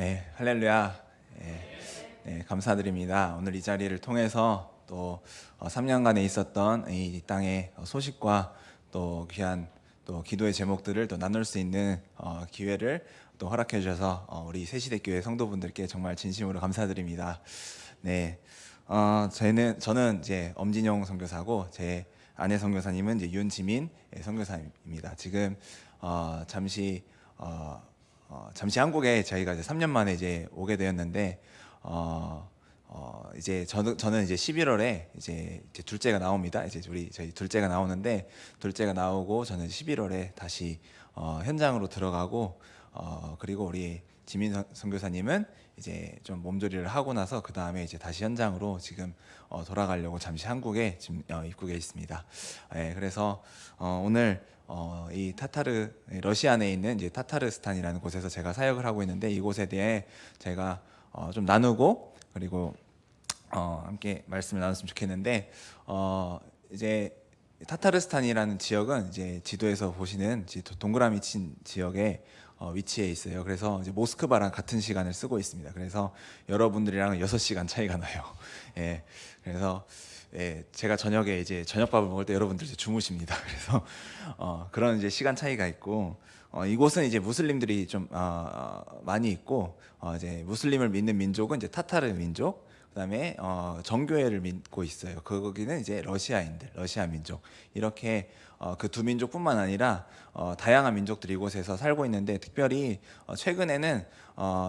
네, 할렐루야. 네, 감사드립니다. 오늘 이 자리를 통해서 또 3년간에 있었던 이 땅의 소식과 또 귀한 또 기도의 제목들을 또 나눌 수 있는 기회를 또 허락해 주셔서 우리 새시대교회 성도분들께 정말 진심으로 감사드립니다. 네, 저는 이제 엄진영 선교사고 제 아내 선교사님은 이제 윤지민 선교사입니다. 지금 잠시 한국에 저희가 이제 3년 만에 이제 오게 되었는데 이제 저는 이제 11월에 이제 둘째가 나옵니다. 이제 저희 둘째가 나오는데 둘째가 나오고 저는 11월에 다시 현장으로 들어가고 그리고 우리 지민 선교사님은 이제 좀 몸조리를 하고 나서 그 다음에 이제 다시 현장으로 지금 돌아가려고 잠시 한국에 지금 입국해 있습니다. 그래서 오늘 이 러시아 내에 있는 이제 타타르스탄이라는 곳에서 제가 사역을 하고 있는데 이곳에 대해 제가 좀 나누고 그리고 함께 말씀을 나눴으면 좋겠는데 이제 타타르스탄이라는 지역은 이제 지도에서 보시는 동그라미 친 지역에 위치해 있어요. 그래서 이제 모스크바랑 같은 시간을 쓰고 있습니다. 그래서 여러분들이랑 6시간 차이가 나요. 그래서 제가 저녁에 이제 저녁밥을 먹을 때 여러분들 이제 주무십니다. 그래서 그런 이제 시간 차이가 있고 이곳은 이제 무슬림들이 좀 많이 있고 이제 무슬림을 믿는 민족은 이제 타타르 민족, 그다음에 정교회를 믿고 있어요. 거기는 이제 러시아 민족 이렇게 그 두 민족뿐만 아니라 다양한 민족들이 이곳에서 살고 있는데 특별히 최근에는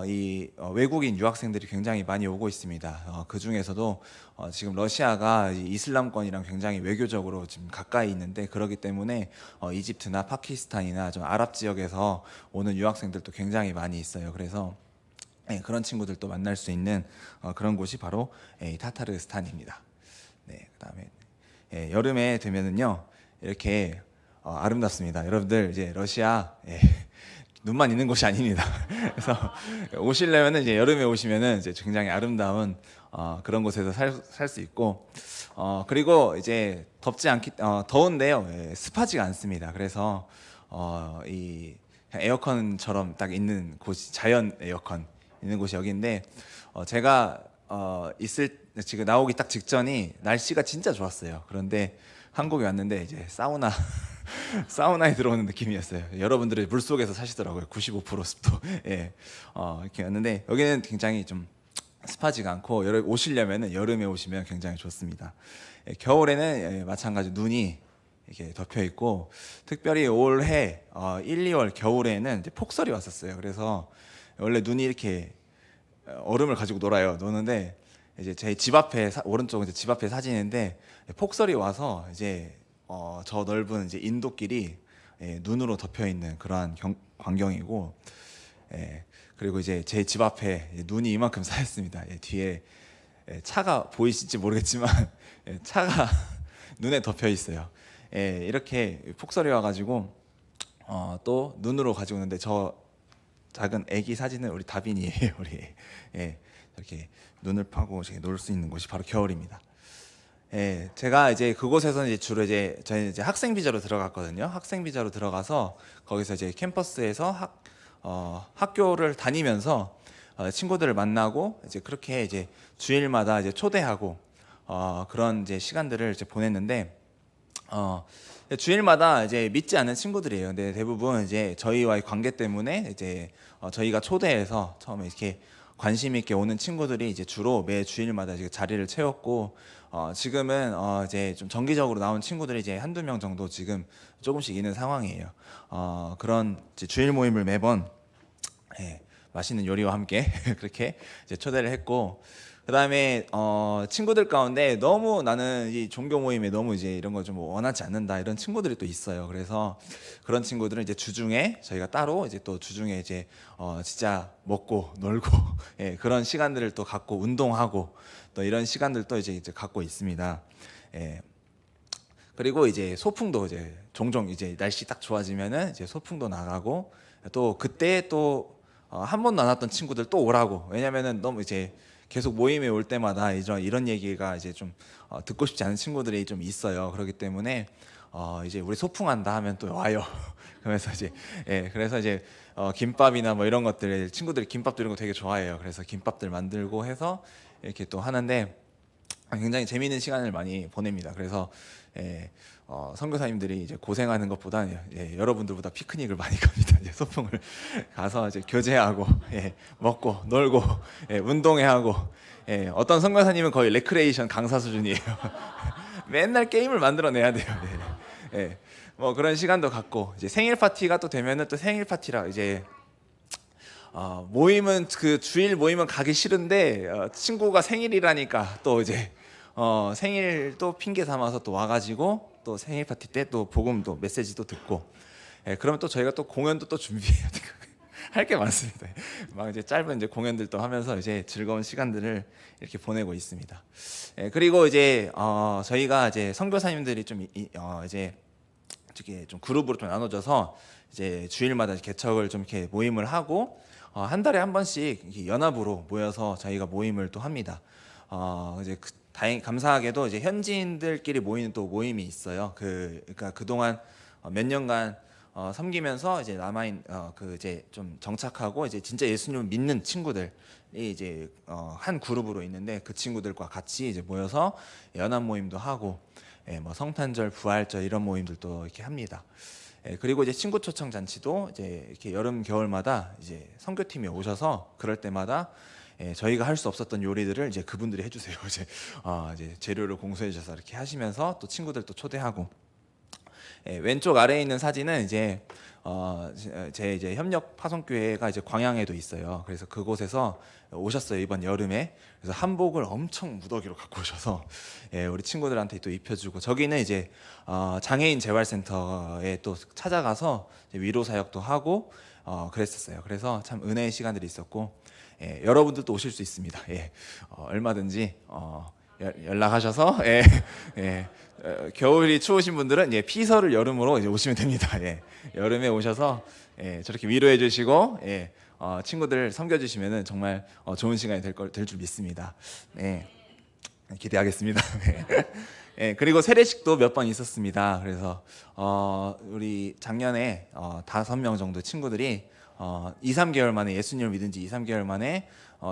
이 외국인 유학생들이 굉장히 많이 오고 있습니다. 그 중에서도 지금 러시아가 이슬람권이랑 굉장히 외교적으로 지금 가까이 있는데 그렇기 때문에 이집트나 파키스탄이나 좀 아랍 지역에서 오는 유학생들도 굉장히 많이 있어요. 그래서 그런 친구들도 만날 수 있는 그런 곳이 바로 타타르스탄입니다. 네, 그다음에 여름에 되면은요 이렇게 아름답습니다. 여러분들 이제 러시아 눈만 있는 곳이 아닙니다. 그래서 오시려면은 이제 여름에 오시면은 이제 굉장히 아름다운 그런 곳에서 살 수 있고 그리고 이제 더운데요 습하지가 않습니다. 그래서 이 에어컨처럼 딱 있는 곳이 자연 에어컨 있는 곳이 여기인데 제가 지금 나오기 딱 직전이 날씨가 진짜 좋았어요. 그런데 한국에 왔는데 이제 사우나에 들어오는 느낌이었어요. 여러분들이 물속에서 사시더라고요. 95% 습도. 이렇게 왔는데 여기는 굉장히 좀 습하지가 않고 오시려면 여름에 오시면 굉장히 좋습니다. 겨울에는 마찬가지 눈이 이렇게 덮여 있고 특별히 올해 1, 2월 겨울에는 이제 폭설이 왔었어요. 그래서 원래 눈이 이렇게 얼음을 가지고 노는데 이제 제 집 앞에 오른쪽은 이제 집 앞에 사진인데 폭설이 와서 이제 저 넓은 이제 인도길이 눈으로 덮여 있는 그러한 광경이고 그리고 이제 제 집 앞에 눈이 이만큼 쌓였습니다. 뒤에 차가 보이실지 모르겠지만 차가 눈에 덮여 있어요. 이렇게 폭설이 와가지고 또 눈으로 가지고 오는데 저 작은 아기 사진은 우리 다빈이에요. 우리 이렇게 눈을 파고 놀 수 있는 곳이 바로 겨울입니다. 제가 이제 그곳에서는 이제 주로 저희는 이제 학생 비자로 들어갔거든요. 학생 비자로 들어가서 거기서 이제 캠퍼스에서 학교를 다니면서 친구들을 만나고 이제 그렇게 이제 주일마다 이제 초대하고 그런 이제 시간들을 이제 보냈는데 주일마다 이제 믿지 않는 친구들이에요. 근데 대부분 이제 저희와의 관계 때문에 이제 저희가 초대해서 처음에 이렇게 관심 있게 오는 친구들이 이제 주로 매 주일마다 이제 자리를 채웠고 지금은 이제 좀 정기적으로 나온 친구들이 이제 한두 명 정도 지금 조금씩 있는 상황이에요. 그런 이제 주일 모임을 매번 맛있는 요리와 함께 그렇게 이제 초대를 했고 그다음에 친구들 가운데 너무 나는 이 종교 모임에 너무 이제 이런 거 좀 원하지 않는다 이런 친구들이 또 있어요. 그래서 그런 친구들은 이제 주중에 저희가 따로 이제 또 주중에 이제 진짜 먹고 놀고 그런 시간들을 또 갖고 운동하고 또 이런 시간들도 이제 갖고 있습니다. 그리고 이제 소풍도 이제 종종 이제 날씨 딱 좋아지면은 이제 소풍도 나가고 또 그때 또 한 번도 안 왔던 친구들 또 오라고 왜냐면은 너무 이제 계속 모임에 올 때마다 이런 얘기가 이제 좀 듣고 싶지 않은 친구들이 좀 있어요. 그렇기 때문에 이제 우리 소풍한다 하면 또 와요. 그래서 이제 그래서 이제 김밥이나 뭐 이런 것들 친구들이 김밥도 이런 거 되게 좋아해요. 그래서 김밥들 만들고 해서 이렇게 또 하는데 굉장히 재미있는 시간을 많이 보냅니다. 그래서 선교사님들이 이제 고생하는 것보다 여러분들보다 피크닉을 많이 갑니다. 이제 소풍을 가서 이제 교제하고 먹고 놀고 운동회 하고 어떤 선교사님은 거의 레크레이션 강사 수준이에요. 맨날 게임을 만들어내야 돼요. 뭐 그런 시간도 갖고 이제 생일 파티가 또 되면은 또 생일 파티라 이제 모임은 그 주일 모임은 가기 싫은데 친구가 생일이라니까 또 이제 생일 또 핑계 삼아서 또 와가지고 또 생일 파티 때 또 복음도 메시지도 듣고 그러면 또 저희가 또 공연도 또 준비해야 되고 할 게 많습니다. 막 이제 짧은 이제 공연들도 하면서 이제 즐거운 시간들을 이렇게 보내고 있습니다. 그리고 이제 저희가 이제 선교사님들이 좀 이제 어떻게 좀 그룹으로 좀 나눠져서 이제 주일마다 개척을 좀 이렇게 모임을 하고 한 달에 한 번씩 이렇게 연합으로 모여서 저희가 모임을 또 합니다. 이제 감사하게도 이제 현지인들끼리 모이는 또 모임이 있어요. 그러니까 그동안 몇 년간 섬기면서 이제 남아인 그 이제 좀 정착하고 이제 진짜 예수님을 믿는 친구들이 이제 한 그룹으로 있는데 그 친구들과 같이 이제 모여서 연합 모임도 하고 뭐 성탄절, 부활절 이런 모임들도 이렇게 합니다. 그리고 이제 친구 초청 잔치도 이제 이렇게 여름 겨울마다 이제 선교팀이 오셔서 그럴 때마다 저희가 할 수 없었던 요리들을 이제 그분들이 해주세요. 이제 재료를 공수해 주셔서 이렇게 하시면서 또 친구들도 초대하고 왼쪽 아래에 있는 사진은 이제 제 이제 협력 파송교회가 이제 광양에도 있어요. 그래서 그곳에서 오셨어요 이번 여름에. 그래서 한복을 엄청 무더기로 갖고 오셔서 우리 친구들한테 또 입혀주고 저기는 이제 장애인 재활센터에 또 찾아가서 위로 사역도 하고 그랬었어요. 그래서 참 은혜의 시간들이 있었고 여러분들도 오실 수 있습니다. 얼마든지 연락하셔서 겨울이 추우신 분들은 피서를 여름으로 이제 오시면 됩니다. 여름에 오셔서 저렇게 위로해 주시고 친구들 섬겨주시면은 정말 좋은 시간이 될 줄 믿습니다. 기대하겠습니다. 그리고 세례식도 몇 번 있었습니다. 그래서 우리 작년에 5명 정도 친구들이 2, 3개월 만에 예수님을 믿은 지 2, 3개월 만에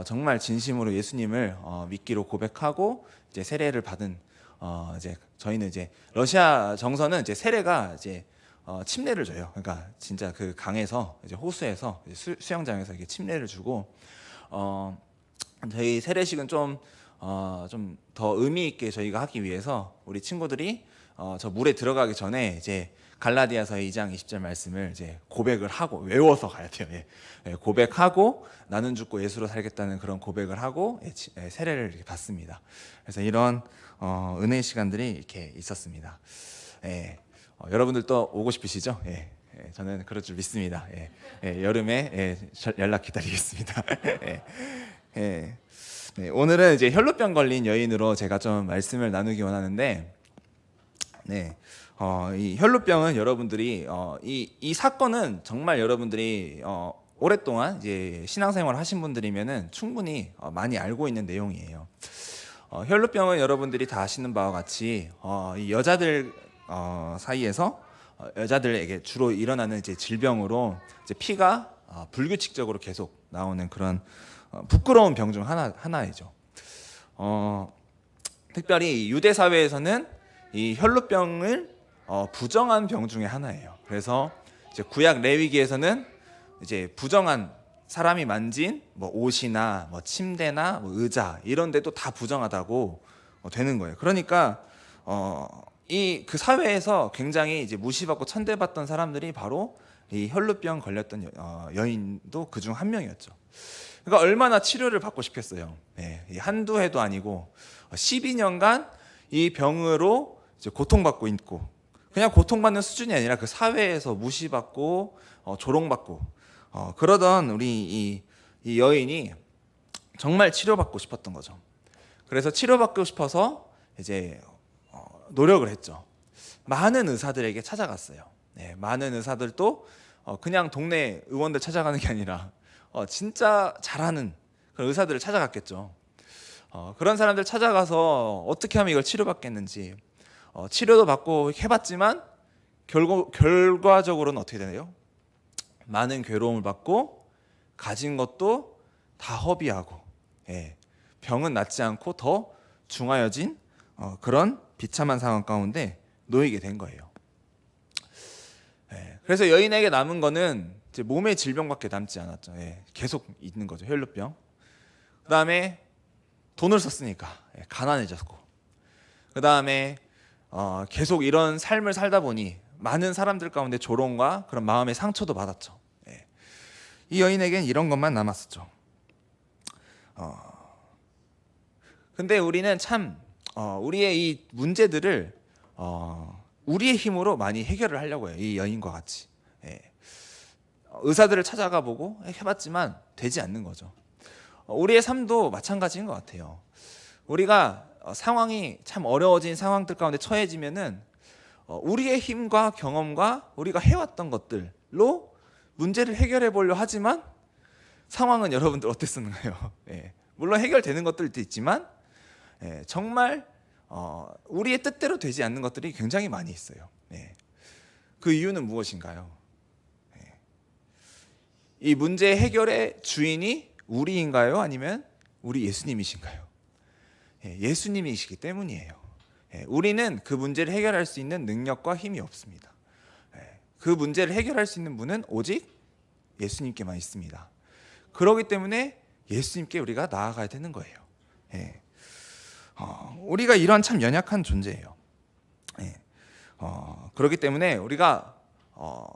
정말 진심으로 예수님을 믿기로 고백하고 이제 세례를 받은 이제 저희는 이제 러시아 정서는 이제 세례가 이제 침례를 줘요. 그러니까 진짜 그 강에서 이제 호수에서 이제 수영장에서 이렇게 침례를 주고 저희 세례식은 좀 더 의미 있게 저희가 하기 위해서 우리 친구들이 저 물에 들어가기 전에 이제 갈라디아서 2장 20절 말씀을 이제 고백을 하고 외워서 가야 돼요. 고백하고 나는 죽고 예수로 살겠다는 그런 고백을 하고 세례를 이렇게 받습니다. 그래서 이런 은혜의 시간들이 이렇게 있었습니다. 여러분들도 오고 싶으시죠? 저는 그럴 줄 믿습니다. 여름에 연락 기다리겠습니다. 오늘은 이제 혈루병 걸린 여인으로 제가 좀 말씀을 나누기 원하는데, 이 혈루병은 여러분들이 이 사건은 정말 여러분들이 오랫동안 이제 신앙생활 하신 분들이면은 충분히 많이 알고 있는 내용이에요. 혈루병은 여러분들이 다 아시는 바와 같이 이 여자들 사이에서 여자들에게 주로 일어나는 이제 질병으로 이제 피가 불규칙적으로 계속 나오는 그런 부끄러운 병 중 하나이죠. 특별히 유대 사회에서는 이 혈루병을 부정한 병 중에 하나예요. 그래서 이제 구약 레위기에서는 이제 부정한 사람이 만진 뭐 옷이나 뭐 침대나 뭐 의자 이런 데도 다 부정하다고 되는 거예요. 그러니까 이 그 사회에서 굉장히 이제 무시받고 천대받던 사람들이 바로 이 혈루병 걸렸던 여인도 그중 한 명이었죠. 그러니까 얼마나 치료를 받고 싶겠어요. 한두 해도 아니고 12년간 이 병으로 이제 고통받고 있고, 그냥 고통받는 수준이 아니라 그 사회에서 무시받고 조롱받고 그러던 우리 이 여인이 정말 치료받고 싶었던 거죠. 그래서 치료받고 싶어서 이제 노력을 했죠. 많은 의사들에게 찾아갔어요. 많은 의사들도 그냥 동네 의원들 찾아가는 게 아니라 진짜 잘하는 그런 의사들을 찾아갔겠죠. 그런 사람들 찾아가서 어떻게 하면 이걸 치료받겠는지 치료도 받고 해봤지만 결과적으로는 어떻게 되나요? 많은 괴로움을 받고 가진 것도 다 허비하고, 예, 병은 낫지 않고 더 중하여진 그런 비참한 상황 가운데 놓이게 된 거예요. 예, 그래서 여인에게 남은 거는 이제 몸의 질병밖에 남지 않았죠. 예, 계속 있는 거죠. 혈루병. 그 다음에 돈을 썼으니까 가난해졌고, 그 다음에 계속 이런 삶을 살다 보니 많은 사람들 가운데 조롱과 그런 마음의 상처도 받았죠. 예. 이 여인에겐 이런 것만 남았었죠. 근데 우리는 참 우리의 이 문제들을 우리의 힘으로 많이 해결을 하려고 해요. 이 여인과 같이. 예. 의사들을 찾아가 보고 해봤지만 되지 않는 거죠. 우리의 삶도 마찬가지인 것 같아요. 우리가 상황이 참 어려워진 상황들 가운데 처해지면은 우리의 힘과 경험과 우리가 해왔던 것들로 문제를 해결해 보려 하지만 상황은 여러분들 어땠었나요? 예. 물론 해결되는 것들도 있지만 정말 우리의 뜻대로 되지 않는 것들이 굉장히 많이 있어요. 예. 그 이유는 무엇인가요? 예. 이 문제 해결의 주인이 우리인가요? 아니면 우리 예수님이신가요? 예수님이시기 때문이에요. 우리는 그 문제를 해결할 수 있는 능력과 힘이 없습니다. 그 문제를 해결할 수 있는 분은 오직 예수님께만 있습니다. 그렇기 때문에 예수님께 우리가 나아가야 되는 거예요. 우리가 이런 참 연약한 존재예요. 그렇기 때문에 우리가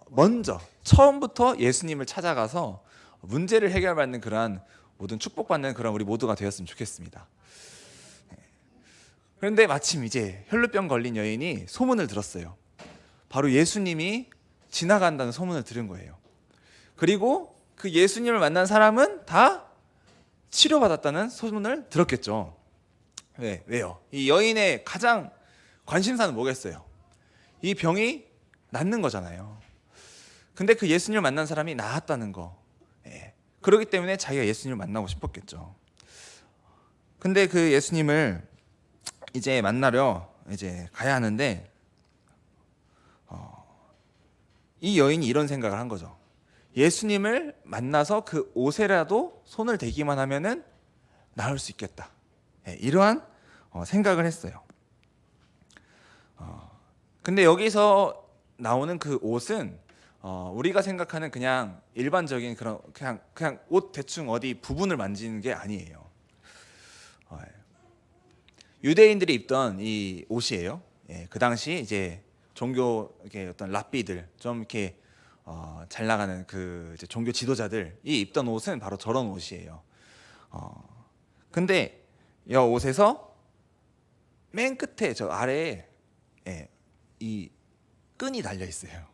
먼저 처음부터 예수님을 찾아가서 문제를 해결받는 그러한 모든 축복받는 그런 우리 모두가 되었으면 좋겠습니다. 그런데 마침 이제 혈루병 걸린 여인이 소문을 들었어요. 바로 예수님이 지나간다는 소문을 들은 거예요. 그리고 그 예수님을 만난 사람은 다 치료받았다는 소문을 들었겠죠. 왜요? 이 여인의 가장 관심사는 뭐겠어요? 이 병이 낫는 거잖아요. 근데 그 예수님을 만난 사람이 나았다는 거. 그렇기 때문에 자기가 예수님을 만나고 싶었겠죠. 근데 그 예수님을 이제 만나려 이제 가야 하는데 이 여인이 이런 생각을 한 거죠. 예수님을 만나서 그 옷에라도 손을 대기만 하면은 나을 수 있겠다. 이러한 생각을 했어요. 근데 여기서 나오는 그 옷은 우리가 생각하는 그냥 일반적인 그런 그냥 옷 대충 어디 부분을 만지는 게 아니에요. 유대인들이 입던 이 옷이에요. 그 당시 이제 종교 이렇게 어떤 랍비들 좀 이렇게 잘 나가는 그 이제 종교 지도자들이 입던 옷은 바로 저런 옷이에요. 근데 이 옷에서 맨 끝에 저 아래에 이 끈이 달려 있어요.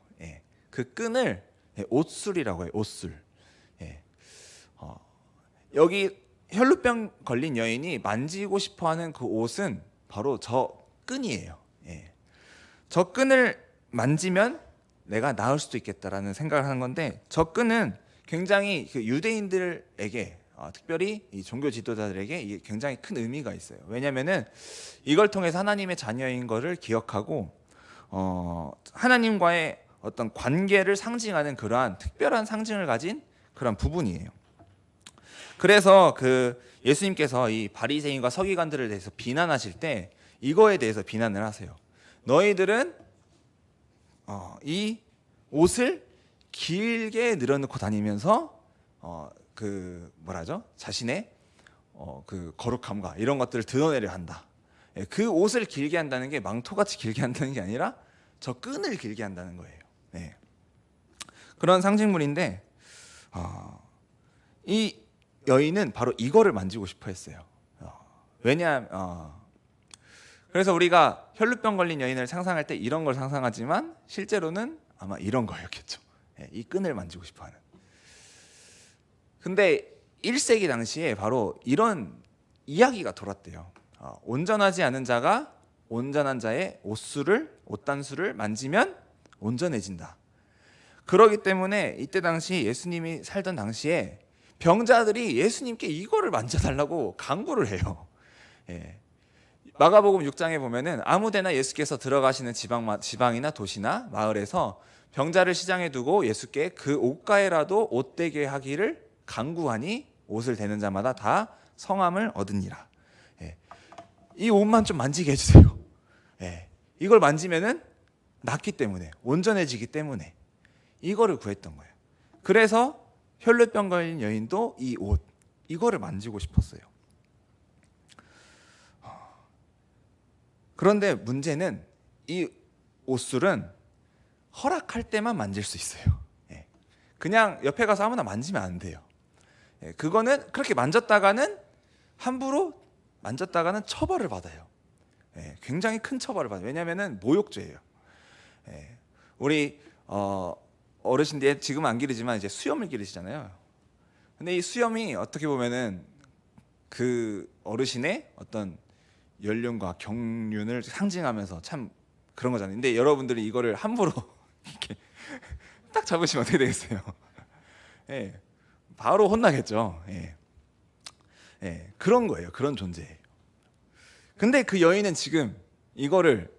그 끈을 옷술이라고 해요. 옷술. 여기 혈루병 걸린 여인이 만지고 싶어하는 그 옷은 바로 저 끈이에요. 저 끈을 만지면 내가 나을 수도 있겠다라는 생각을 하는 건데, 저 끈은 굉장히 그 유대인들에게 특별히 이 종교 지도자들에게 이게 굉장히 큰 의미가 있어요. 왜냐하면은 이걸 통해서 하나님의 자녀인 것을 기억하고 하나님과의 어떤 관계를 상징하는 그러한 특별한 상징을 가진 그런 부분이에요. 그래서 그 예수님께서 이 바리새인과 서기관들에 대해서 비난하실 때 이거에 대해서 비난을 하세요. 너희들은 이 옷을 길게 늘어놓고 다니면서 그 뭐라죠? 자신의 그 거룩함과 이런 것들을 드러내려 한다. 그 옷을 길게 한다는 게 망토같이 길게 한다는 게 아니라 저 끈을 길게 한다는 거예요. 그런 상징물인데 이 여인은 바로 이거를 만지고 싶어 했어요. 왜냐하면 그래서 우리가 혈루병 걸린 여인을 상상할 때 이런 걸 상상하지만 실제로는 아마 이런 거였겠죠. 이 끈을 만지고 싶어 하는. 근데 1세기 당시에 바로 이런 이야기가 돌았대요. 온전하지 않은 자가 온전한 자의 옷단수를 만지면 온전해진다. 그러기 때문에 이때 당시 예수님이 살던 당시에 병자들이 예수님께 이거를 만져달라고 간구를 해요. 마가복음 6장에 보면은 아무데나 예수께서 들어가시는 지방이나 도시나 마을에서 병자를 시장에 두고 예수께 그 옷가에라도 옷되게 하기를 간구하니 옷을 대는 자마다 다 성함을 얻으니라. 예. 이 옷만 좀 만지게 해주세요. 예. 이걸 만지면은 낫기 때문에, 온전해지기 때문에 이거를 구했던 거예요. 그래서 혈루병 걸린 여인도 이 옷, 이거를 만지고 싶었어요. 그런데 문제는 이 옷술은 허락할 때만 만질 수 있어요. 예. 그냥 옆에 가서 아무나 만지면 안 돼요. 예. 그거는 그렇게 만졌다가는 함부로 만졌다가는 처벌을 받아요. 예. 굉장히 큰 처벌을 받아요. 왜냐하면 모욕죄예요. 예. 우리 어르신들 지금 안 기르지만 이제 수염을 기르시잖아요. 근데 이 수염이 어떻게 보면은 그 어르신의 어떤 연륜과 경륜을 상징하면서 참 그런 거잖아요. 근데 여러분들이 이거를 함부로 이렇게 딱 잡으시면 어떻게 되겠어요? 예, 바로 혼나겠죠. 예. 예, 그런 거예요. 그런 존재예요. 근데 그 여인은 지금 이거를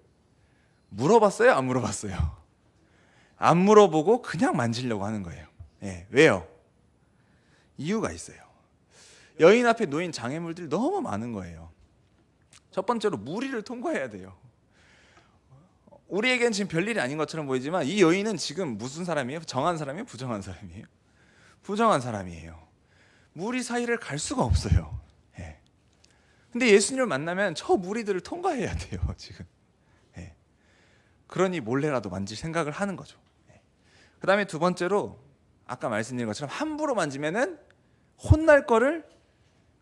물어봤어요? 안 물어봤어요? 안 물어보고 그냥 만지려고 하는 거예요. 예, 왜요? 이유가 있어요. 여인 앞에 놓인 장애물들이 너무 많은 거예요. 첫 번째로 무리를 통과해야 돼요. 우리에겐 지금 별일이 아닌 것처럼 보이지만 이 여인은 지금 무슨 사람이에요? 정한 사람이에요? 부정한 사람이에요? 부정한 사람이에요. 무리 사이를 갈 수가 없어요. 예. 근데 예수님을 만나면 저 무리들을 통과해야 돼요. 지금. 예. 그러니 몰래라도 만질 생각을 하는 거죠. 예. 그 다음에 두 번째로 아까 말씀드린 것처럼 함부로 만지면은 혼날 거를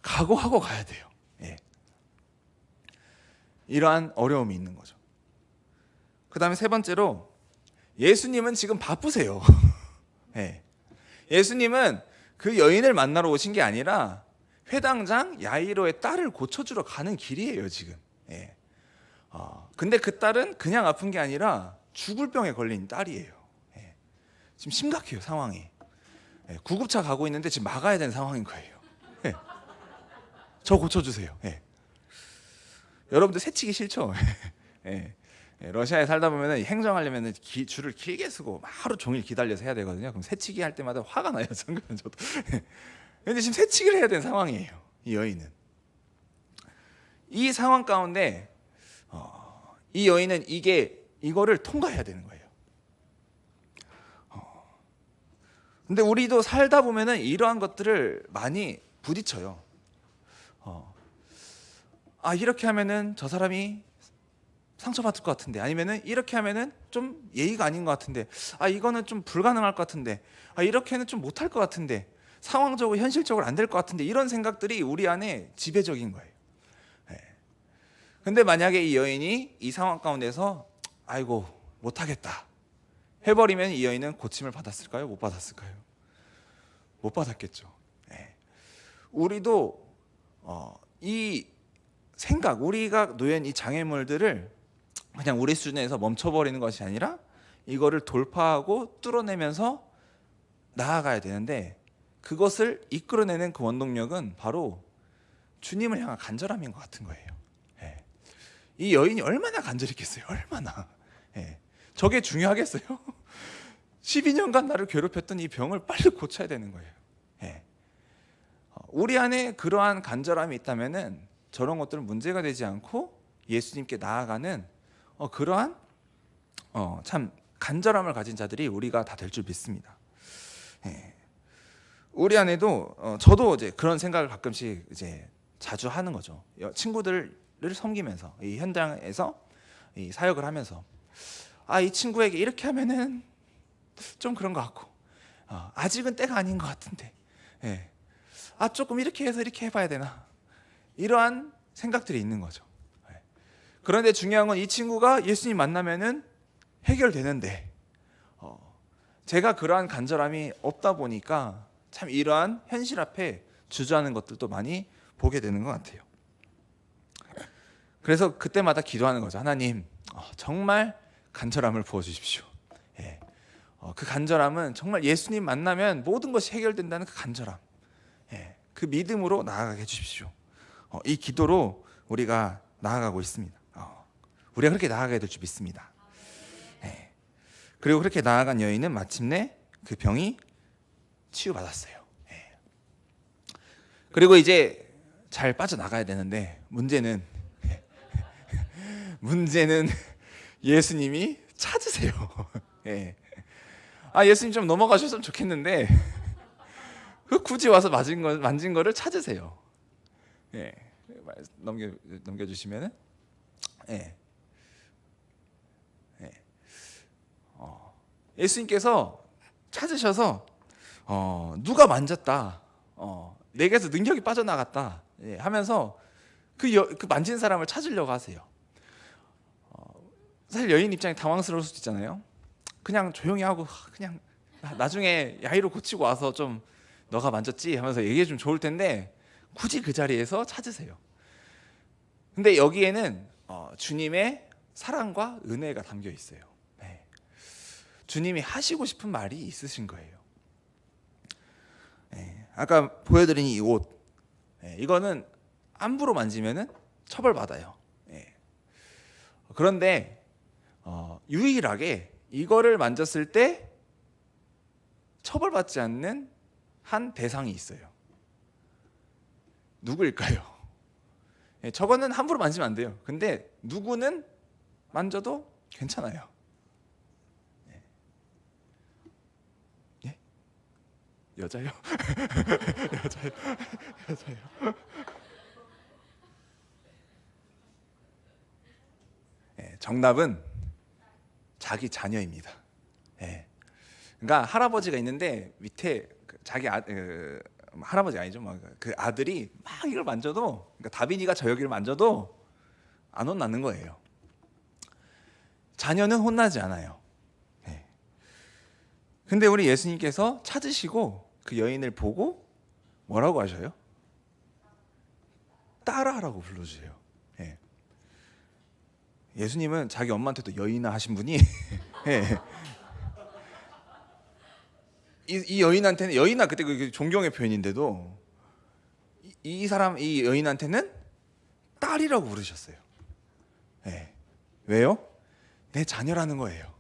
각오하고 가야 돼요. 예. 이러한 어려움이 있는 거죠. 그 다음에 세 번째로 예수님은 지금 바쁘세요. 예. 예수님은 그 여인을 만나러 오신 게 아니라 회당장 야이로의 딸을 고쳐주러 가는 길이에요 지금. 예. 근데 그 딸은 그냥 아픈 게 아니라 죽을 병에 걸린 딸이에요. 예. 지금 심각해요 상황이. 예. 구급차 가고 있는데 지금 막아야 되는 상황인 거예요. 예. 저 고쳐주세요. 예. 여러분들 새치기 싫죠? 예. 러시아에 살다 보면 행정하려면 줄을 길게 쓰고 하루 종일 기다려서 해야 되거든요. 그럼 새치기 할 때마다 화가 나요. 저도. 근데 지금 새치기를 해야 되는 상황이에요. 이 여인은. 이 상황 가운데 이 여인은 이거를 통과해야 되는 거예요. 근데 우리도 살다 보면은 이러한 것들을 많이 부딪혀요. 이렇게 하면은 저 사람이 상처받을 것 같은데, 아니면은 이렇게 하면은 좀 예의가 아닌 것 같은데, 이거는 좀 불가능할 것 같은데, 이렇게는 좀 못할 것 같은데, 상황적으로 현실적으로 안 될 것 같은데, 이런 생각들이 우리 안에 지배적인 거예요. 근데 만약에 이 여인이 이 상황 가운데서 아이고 못하겠다 해버리면 이 여인은 고침을 받았을까요? 못 받았을까요? 못 받았겠죠. 우리도 이 생각, 우리가 놓인 이 장애물들을 그냥 우리 수준에서 멈춰버리는 것이 아니라 이거를 돌파하고 뚫어내면서 나아가야 되는데, 그것을 이끌어내는 그 원동력은 바로 주님을 향한 간절함인 것 같은 거예요. 이 여인이 얼마나 간절했겠어요. 얼마나. 저게 중요하겠어요? 12년간 나를 괴롭혔던 이 병을 빨리 고쳐야 되는 거예요. 우리 안에 그러한 간절함이 있다면은 저런 것들은 문제가 되지 않고 예수님께 나아가는 그러한 참 간절함을 가진 자들이 우리가 다 될 줄 믿습니다. 우리 안에도 저도 이제 그런 생각을 가끔씩 이제 자주 하는 거죠. 친구들을 섬기면서 이 현장에서 이 사역을 하면서 이 친구에게 이렇게 하면은 좀 그런 것 같고, 아직은 때가 아닌 것 같은데, 조금 이렇게 해서 이렇게 해봐야 되나, 이러한 생각들이 있는 거죠. 그런데 중요한 건 이 친구가 예수님 만나면은 해결되는데, 제가 그러한 간절함이 없다 보니까 참 이러한 현실 앞에 주저하는 것들도 많이 보게 되는 것 같아요. 그래서 그때마다 기도하는 거죠. 하나님, 정말 간절함을 부어주십시오. 그 간절함은 정말 예수님 만나면 모든 것이 해결된다는 그 간절함, 그 믿음으로 나아가게 해주십시오. 이 기도로 우리가 나아가고 있습니다. 우리가 그렇게 나아가야 될 줄 믿습니다. 네. 그리고 그렇게 나아간 여인은 마침내 그 병이 치유받았어요. 네. 그리고 이제 잘 빠져나가야 되는데 문제는 예수님이 찾으세요. 네. 예수님 좀 넘어가셨으면 좋겠는데 굳이 와서 만진 거를 찾으세요. 예. 넘겨주시면은, 예. 예. 예수님께서 찾으셔서 누가 만졌다, 내게서 능력이 빠져나갔다, 예, 하면서 그 만진 사람을 찾으려고 하세요. 사실 여인 입장에 당황스러울 수도 있잖아요. 그냥 조용히 하고 그냥 나중에 야이로 고치고 와서 좀 너가 만졌지 하면서 얘기해 주면 좋을 텐데 굳이 그 자리에서 찾으세요. 근데 여기에는 주님의 사랑과 은혜가 담겨 있어요. 네. 주님이 하시고 싶은 말이 있으신 거예요. 네. 아까 보여드린 이 옷, 네. 이거는 함부로 만지면은 처벌받아요. 네. 그런데 유일하게 이거를 만졌을 때 처벌받지 않는 한 대상이 있어요. 누구일까요? 예, 저거는 함부로 만지면 안 돼요. 근데 누구는 만져도 괜찮아요. 예? 예? 여자요? 여자요? 예, 정답은 자기 자녀입니다. 예. 그러니까 할아버지가 있는데 밑에 자기 할아버지 아니죠. 그 아들이 막 이걸 만져도, 그러니까 다빈이가 저 여기를 만져도 안 혼나는 거예요. 자녀는 혼나지 않아요. 네. 근데 우리 예수님께서 찾으시고 그 여인을 보고 뭐라고 하셔요? 딸아라고 불러주세요. 네. 예수님은 자기 엄마한테도 여인아 하신 분이 네. 이 여인한테는, 여인아 그때 그 존경의 표현인데도 이 여인한테는 딸이라고 부르셨어요. 네. 왜요? 내 자녀라는 거예요.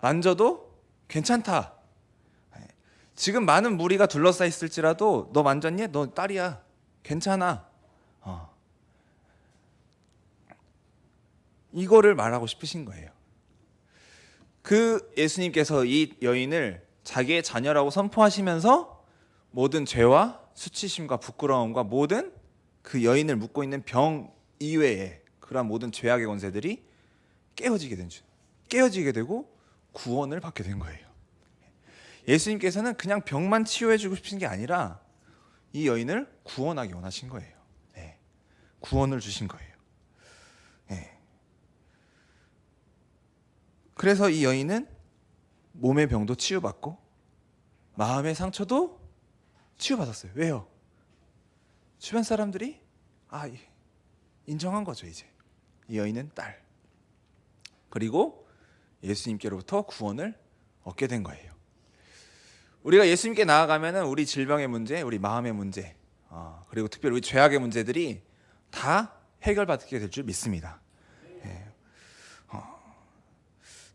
만져도 괜찮다. 네. 지금 많은 무리가 둘러싸 있을지라도 너 만졌니? 너 딸이야. 괜찮아. 이거를 말하고 싶으신 거예요. 그 예수님께서 이 여인을 자기의 자녀라고 선포하시면서 모든 죄와 수치심과 부끄러움과 모든 그 여인을 묶고 있는 병 이외에 그러한 모든 죄악의 권세들이 깨어지게 되고 구원을 받게 된 거예요. 예수님께서는 그냥 병만 치유해 주고 싶으신 게 아니라 이 여인을 구원하기 원하신 거예요. 네. 구원을 주신 거예요. 네. 그래서 이 여인은 몸의 병도 치유받고 마음의 상처도 치유받았어요. 왜요? 주변 사람들이 인정한 거죠. 이제 이 여인은 딸. 그리고 예수님께로부터 구원을 얻게 된 거예요. 우리가 예수님께 나아가면은 우리 질병의 문제, 우리 마음의 문제, 그리고 특별히 우리 죄악의 문제들이 다 해결받게 될 줄 믿습니다. 예.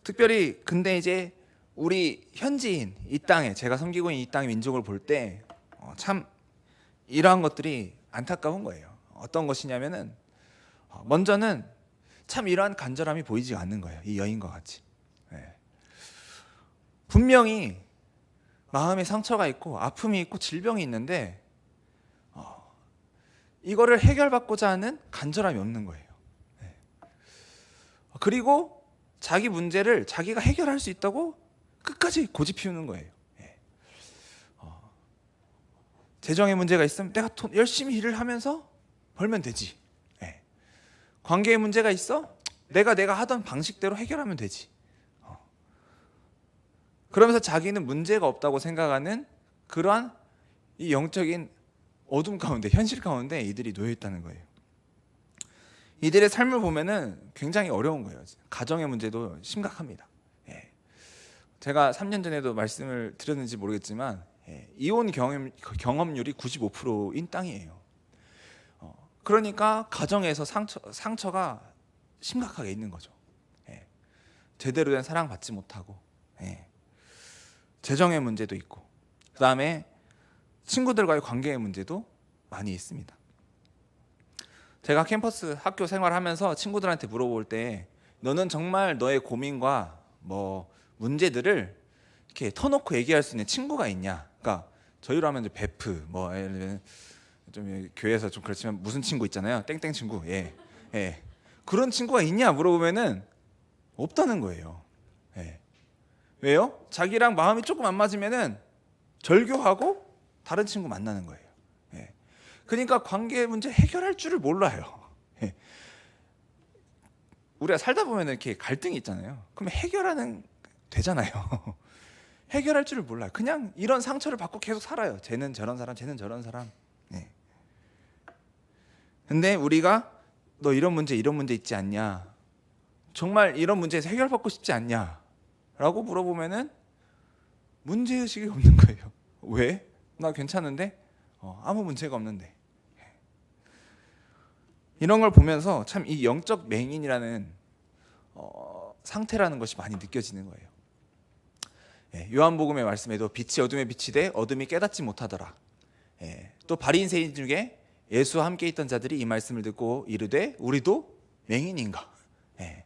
특별히 근데 이제 우리 현지인, 이 땅에, 제가 섬기고 있는 이 땅의 민족을 볼 때 참 이러한 것들이 안타까운 거예요. 어떤 것이냐면은 먼저는 참 이러한 간절함이 보이지 않는 거예요. 이 여인과 같이. 네. 분명히 마음에 상처가 있고 아픔이 있고 질병이 있는데 이거를 해결받고자 하는 간절함이 없는 거예요. 네. 그리고 자기 문제를 자기가 해결할 수 있다고 끝까지 고집 피우는 거예요. 네. 재정의 문제가 있으면 내가 열심히 일을 하면서 벌면 되지. 네. 관계의 문제가 있어? 내가 하던 방식대로 해결하면 되지. 그러면서 자기는 문제가 없다고 생각하는 그러한 이 영적인 어둠 가운데, 현실 가운데 이들이 놓여 있다는 거예요. 이들의 삶을 보면은 굉장히 어려운 거예요. 가정의 문제도 심각합니다. 예. 제가 3년 전에도 말씀을 드렸는지 모르겠지만 이혼 경험률이 95%인 땅이에요. 그러니까 가정에서 상처가 심각하게 있는 거죠. 예. 제대로 된 사랑 받지 못하고, 예. 재정의 문제도 있고, 그 다음에 친구들과의 관계의 문제도 많이 있습니다. 제가 캠퍼스 학교 생활하면서 친구들한테 물어볼 때 너는 정말 너의 고민과 뭐 문제들을 이렇게 터놓고 얘기할 수 있는 친구가 있냐? 그러니까 저희로 하면 이제 베프, 뭐 예를 들면 좀 교회에서 좀 그렇지만 무슨 친구 있잖아요. 땡땡 친구. 예. 예. 그런 친구가 있냐 물어보면은 없다는 거예요. 예. 왜요? 자기랑 마음이 조금 안 맞으면은 절교하고 다른 친구 만나는 거예요. 예. 그러니까 관계 문제 해결할 줄을 몰라요. 예. 우리가 살다 보면 이렇게 갈등이 있잖아요. 그럼 해결하는 되잖아요. 해결할 줄을 몰라요. 그냥 이런 상처를 받고 계속 살아요. 쟤는 저런 사람, 쟤는 저런 사람. 예. 근데 우리가 너 이런 문제 있지 않냐? 정말 이런 문제에서 해결받고 싶지 않냐? 라고 물어보면은 문제의식이 없는 거예요. 왜? 나 괜찮은데? 아무 문제가 없는데. 이런 걸 보면서 참 이 영적 맹인이라는 상태라는 것이 많이 느껴지는 거예요. 예, 요한복음의 말씀에도 빛이 어둠에 비치되 어둠이 깨닫지 못하더라. 예, 또 바리새인 중에 예수와 함께 있던 자들이 이 말씀을 듣고 이르되 우리도 맹인인가. 예.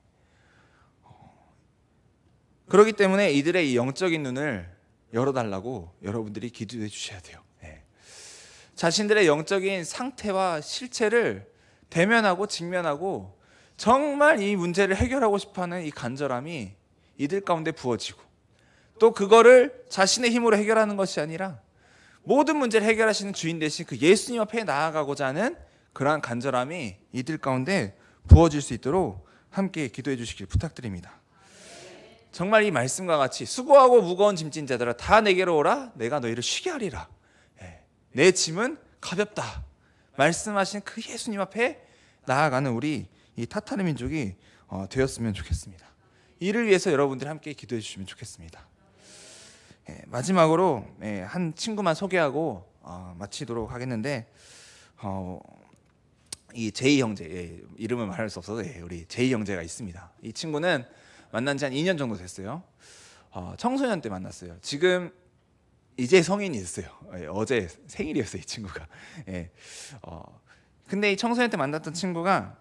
그렇기 때문에 이들의 이 영적인 눈을 열어달라고 여러분들이 기도해 주셔야 돼요. 예. 자신들의 영적인 상태와 실체를 대면하고 직면하고 정말 이 문제를 해결하고 싶어하는 이 간절함이 이들 가운데 부어지고 또 그거를 자신의 힘으로 해결하는 것이 아니라 모든 문제를 해결하시는 주인 대신 그 예수님 앞에 나아가고자 하는 그러한 간절함이 이들 가운데 부어질 수 있도록 함께 기도해 주시길 부탁드립니다. 정말 이 말씀과 같이 수고하고 무거운 짐진 자들아 다 내게로 오라 내가 너희를 쉬게 하리라. 내 짐은 가볍다 말씀하신 그 예수님 앞에 나아가는 우리 이 타타르 민족이 되었으면 좋겠습니다. 이를 위해서 여러분들이 함께 기도해 주시면 좋겠습니다. 마지막으로 한 친구만 소개하고 마치도록 하겠는데 이 제이 형제, 이름을 말할 수 없어서 우리 제이 형제가 있습니다. 이 친구는 만난 지 한 2년 정도 됐어요. 청소년 때 만났어요. 지금 이제 성인이 됐어요. 어제 생일이었어요, 이 친구가. 근데 이 청소년 때 만났던 친구가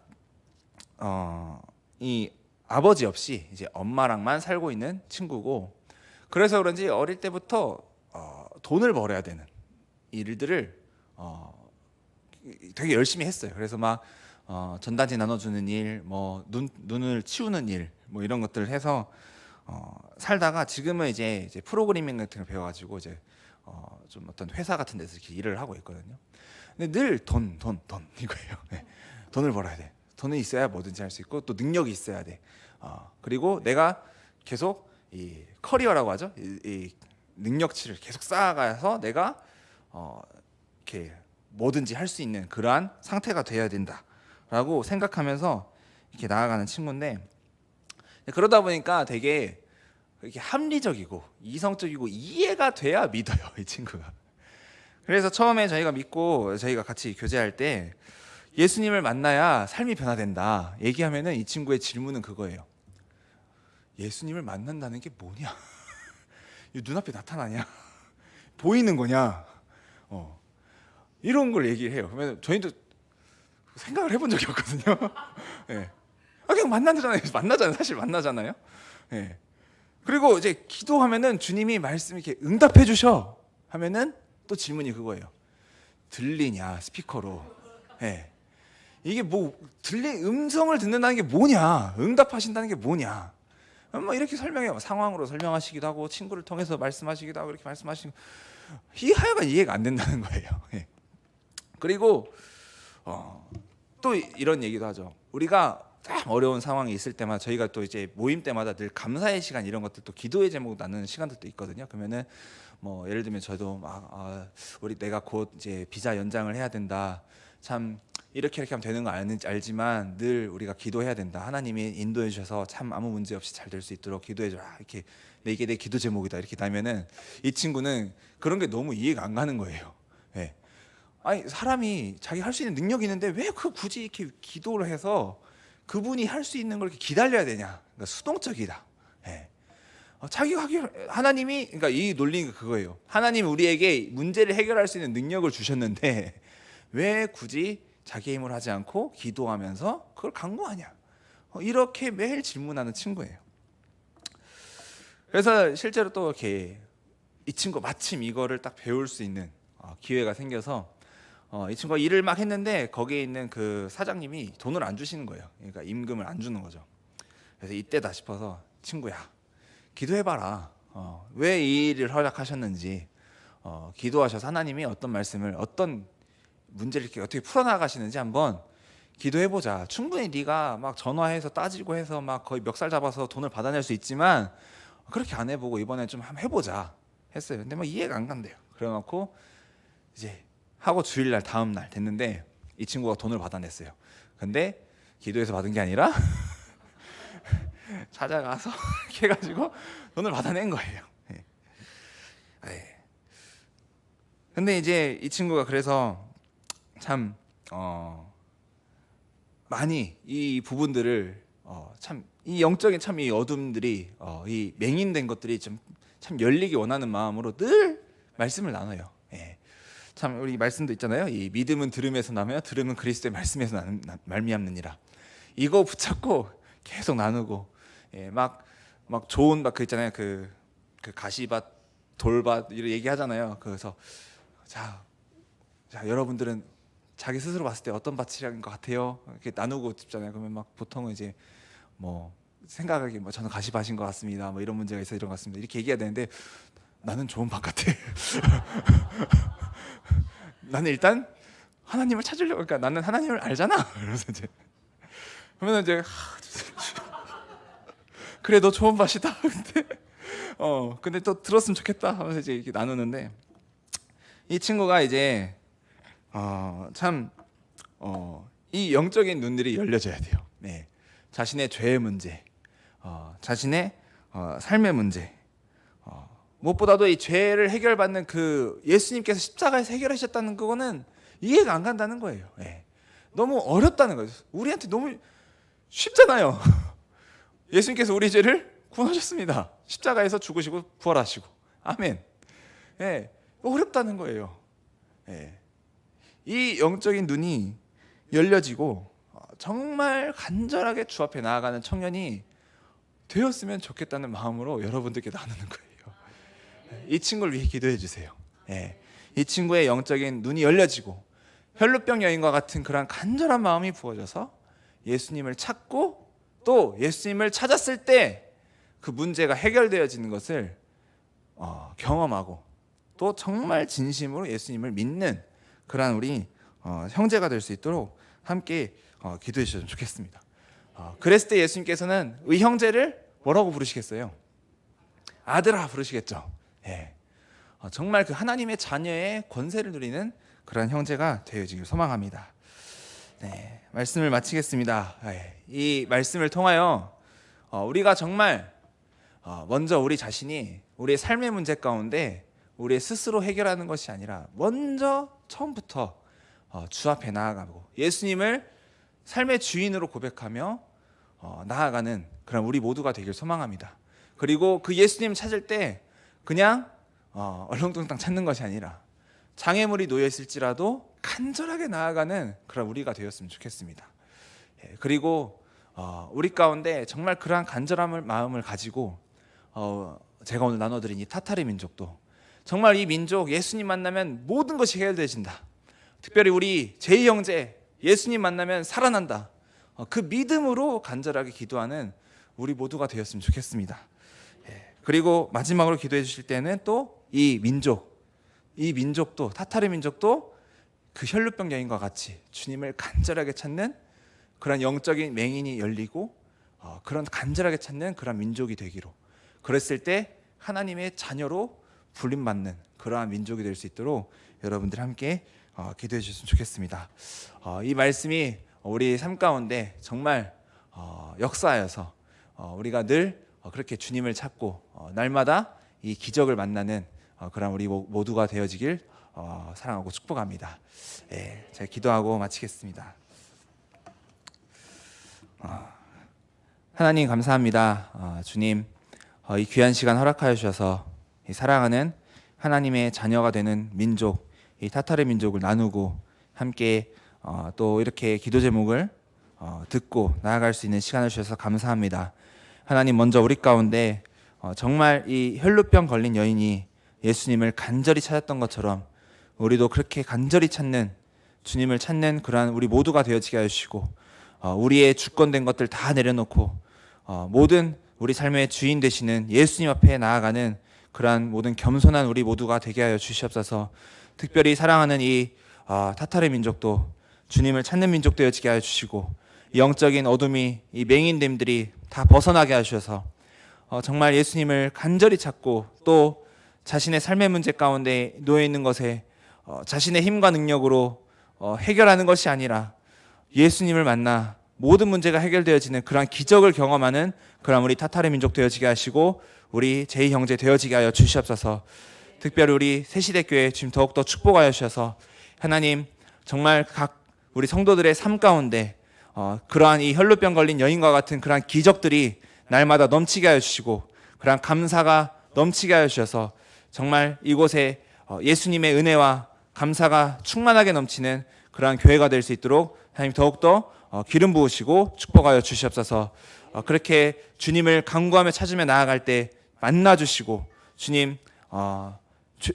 이 아버지 없이 이제 엄마랑만 살고 있는 친구고, 그래서 그런지 어릴 때부터 돈을 벌어야 되는 일들을 되게 열심히 했어요. 그래서 막 전단지 나눠주는 일, 뭐 눈을 치우는 일, 뭐 이런 것들을 해서 살다가 지금은 이제 프로그래밍 같은 걸 배워가지고 이제 좀 어떤 회사 같은 데서 이렇게 일을 하고 있거든요. 근데 늘 돈 이거예요. 네. 돈을 벌어야 돼. 돈이 있어야 뭐든지 할 수 있고 또 능력이 있어야 돼. 그리고 내가 계속 이 커리어라고 하죠. 이 능력치를 계속 쌓아가서 내가 이렇게 뭐든지 할 수 있는 그러한 상태가 돼야 된다라고 생각하면서 이렇게 나아가는 친구인데, 그러다 보니까 되게 이렇게 합리적이고 이성적이고 이해가 돼야 믿어요, 이 친구가. 그래서 처음에 저희가 믿고 저희가 같이 교제할 때 예수님을 만나야 삶이 변화된다 얘기하면은 이 친구의 질문은 그거예요. 예수님을 만난다는 게 뭐냐? 눈앞에 나타나냐? 보이는 거냐? 이런 걸 얘기를 해요. 그러면 저희도 생각을 해본 적이 없거든요. 네. 그냥 만나잖아요. 사실 만나잖아요. 네. 그리고 이제 기도하면은 주님이 말씀 이렇게 응답해 주셔 하면은 또 질문이 그거예요. 들리냐 스피커로? 네. 이게 뭐 음성을 듣는다는 게 뭐냐? 응답하신다는 게 뭐냐? 뭐 이렇게 설명해요. 상황으로 설명하시기도 하고 친구를 통해서 말씀하시기도 하고 이렇게 말씀하시고 하여간 이해가 안 된다는 거예요. 네. 그리고 또 이런 얘기도 하죠. 우리가 참 어려운 상황이 있을 때마다 저희가 또 이제 모임 때마다 늘 감사의 시간 이런 것들 또 기도의 제목 나누는 시간들도 있거든요. 그러면은 뭐 예를 들면 저도 막 우리 내가 곧 이제 비자 연장을 해야 된다. 참 이렇게 하면 되는 거 알지만 늘 우리가 기도해야 된다. 하나님이 인도해 주셔서 참 아무 문제 없이 잘 될 수 있도록 기도해 줘라. 이렇게 이게 내 기도 제목이다. 이렇게 나면은 이 친구는 그런 게 너무 이해가 안 가는 거예요. 네. 아니 사람이 자기 할 수 있는 능력이 있는데 왜 그 굳이 이렇게 기도를 해서 그분이 할 수 있는 걸 이렇게 기다려야 되냐? 그러니까 수동적이다. 예. 자기가 하기로 하나님이 그러니까 이 논리가 그거예요. 하나님 우리에게 문제를 해결할 수 있는 능력을 주셨는데 왜 굳이 자기 힘을 하지 않고 기도하면서 그걸 강구하냐? 이렇게 매일 질문하는 친구예요. 그래서 실제로 또 이렇게 이 친구 마침 이거를 딱 배울 수 있는 기회가 생겨서 이 친구가 일을 막 했는데 거기에 있는 그 사장님이 돈을 안 주시는 거예요. 그러니까 임금을 안 주는 거죠. 그래서 이때다 싶어서 친구야 기도해봐라. 왜 이 일을 허락하셨는지 기도하셔서 하나님이 어떤 말씀을 어떤 문제를 이렇게 어떻게 풀어나가시는지 한번 기도해보자. 충분히 네가 막 전화해서 따지고 해서 막 거의 멱살 잡아서 돈을 받아낼 수 있지만 그렇게 안 해보고 이번에 좀 한번 해보자 했어요. 근데 막 이해가 안 간대요. 그래놓고 이제 하고 주일날 다음 날 됐는데 이 친구가 돈을 받아냈어요. 근데 기도해서 받은 게 아니라 찾아가서 이렇게 해가지고 돈을 받아낸 거예요. 근데 이제 이 친구가 그래서 참 많이 이 부분들을 참 이 영적인 참 이 어둠들이 이 맹인된 것들이 좀 참 열리기 원하는 마음으로 늘 말씀을 나눠요. 참 우리 말씀도 있잖아요. 이 믿음은 들음에서 나며 들음은 그리스도의 말씀에서 말미암느니라. 이거 붙잡고 계속 나누고 막 좋은 막 그 있잖아요. 그 가시밭 돌밭 이런 얘기하잖아요. 그래서 자 여러분들은 자기 스스로 봤을 때 어떤 밭이라는 것 같아요? 이렇게 나누고 싶잖아요. 그러면 막 보통은 이제 뭐 생각하기 뭐 저는 가시밭인 것 같습니다. 뭐 이런 문제가 있어 이런 것 같습니다. 이렇게 얘기해야 되는데 나는 좋은 밭 같아. 나는 일단 하나님을 찾으려고 그러니까 나는 하나님을 알잖아. 그래서 이제 그러면 이제 그래 너 좋은 밭이다. 근데 또 들었으면 좋겠다 하면서 이제 이렇게 나누는데 이 친구가 이제 참 이 영적인 눈들이 열려져야 돼요. 자신의 죄의 문제, 자신의 삶의 문제, 무엇보다도 이 죄를 해결받는 그 예수님께서 십자가에서 해결하셨다는 그거는 이해가 안 간다는 거예요. 너무 어렵다는 거예요. 우리한테 너무 쉽잖아요. 예수님께서 우리 죄를 구원하셨습니다. 십자가에서 죽으시고 부활하시고 아멘. 어렵다는 거예요. 이 영적인 눈이 열려지고 정말 간절하게 주 앞에 나아가는 청년이 되었으면 좋겠다는 마음으로 여러분들께 나누는 거예요. 이 친구를 위해 기도해 주세요. 이 친구의 영적인 눈이 열려지고 혈루병 여인과 같은 그런 간절한 마음이 부어져서 예수님을 찾고 또 예수님을 찾았을 때 그 문제가 해결되어지는 것을 경험하고 또 정말 진심으로 예수님을 믿는 그런 우리 형제가 될 수 있도록 함께 기도해 주셨으면 좋겠습니다. 그랬을 때 예수님께서는 이 형제를 뭐라고 부르시겠어요? 아들아 부르시겠죠. 정말 그 하나님의 자녀의 권세를 누리는 그런 형제가 되어지길 소망합니다. 말씀을 마치겠습니다. 이 말씀을 통하여 우리가 정말 먼저 우리 자신이 우리의 삶의 문제 가운데 우리 스스로 해결하는 것이 아니라 먼저 처음부터 주 앞에 나아가고 예수님을 삶의 주인으로 고백하며 나아가는 그런 우리 모두가 되길 소망합니다. 그리고 그 예수님 찾을 때 그냥 얼렁뚱땅 찾는 것이 아니라 장애물이 놓여 있을지라도 간절하게 나아가는 그런 우리가 되었으면 좋겠습니다. 그리고 우리 가운데 정말 그러한 간절한 마음을 가지고 제가 오늘 나눠드린 이 타타르 민족도 정말 이 민족 예수님 만나면 모든 것이 해결되진다. 특별히 우리 제2 형제 예수님 만나면 살아난다. 그 믿음으로 간절하게 기도하는 우리 모두가 되었으면 좋겠습니다. 그리고 마지막으로 기도해 주실 때는 또 이 민족도 타타르 민족도 그 혈루병 여인과 같이 주님을 간절하게 찾는 그런 영적인 맹인이 열리고 그런 간절하게 찾는 그런 민족이 되기로 그랬을 때 하나님의 자녀로 불림받는 그러한 민족이 될 수 있도록 여러분들 함께 기도해 주셨으면 좋겠습니다. 이 말씀이 우리 삶 가운데 정말 역사하여서 우리가 늘 그렇게 주님을 찾고 날마다 이 기적을 만나는 그런 우리 모두가 되어지길 사랑하고 축복합니다. 예, 제가 기도하고 마치겠습니다. 하나님 감사합니다. 주님, 이 귀한 시간 허락하여 주셔서 이 사랑하는 하나님의 자녀가 되는 민족, 이 타타르 민족을 나누고 함께 또 이렇게 기도 제목을 듣고 나아갈 수 있는 시간을 주셔서 감사합니다. 하나님, 먼저 우리 가운데 정말 이 혈루병 걸린 여인이 예수님을 간절히 찾았던 것처럼 우리도 그렇게 간절히 찾는, 주님을 찾는 그러한 우리 모두가 되어지게 하시고 우리의 주권된 것들 다 내려놓고 모든 우리 삶의 주인 되시는 예수님 앞에 나아가는 그러한 모든 겸손한 우리 모두가 되게 하여 주시옵소서. 특별히 사랑하는 이 타타르 민족도 주님을 찾는 민족 되어지게 하여 주시고, 영적인 어둠이, 이 맹인됨들이 다 벗어나게 하셔서 정말 예수님을 간절히 찾고, 또 자신의 삶의 문제 가운데 놓여 있는 것에 자신의 힘과 능력으로 해결하는 것이 아니라 예수님을 만나 모든 문제가 해결되어지는 그러한 기적을 경험하는 그러한 우리 타타르 민족 되어지게 하시고, 우리 제2 형제 되어지게 하여 주시옵소서. 특별히 우리 새시대교회 지금 더욱더 축복하여 주셔서 하나님, 정말 각 우리 성도들의 삶 가운데 그러한 이 혈루병 걸린 여인과 같은 그러한 기적들이 날마다 넘치게 하여 주시고, 그러한 감사가 넘치게 하여 주셔서 정말 이곳에 예수님의 은혜와 감사가 충만하게 넘치는 그러한 교회가 될 수 있도록 하나님 더욱더 기름 부으시고 축복하여 주시옵소서. 그렇게 주님을 간구하며 찾으며 나아갈 때 만나주시고, 주님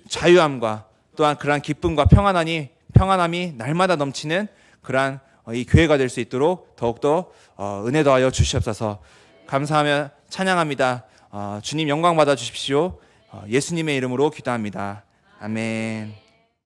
자유함과 또한 그러한 기쁨과 평안함이 날마다 넘치는 그러한 이 교회가 될 수 있도록 더욱더 은혜 더하여 주시옵소서. 감사하며 찬양합니다. 주님 영광 받아 주십시오. 예수님의 이름으로 기도합니다. 아멘.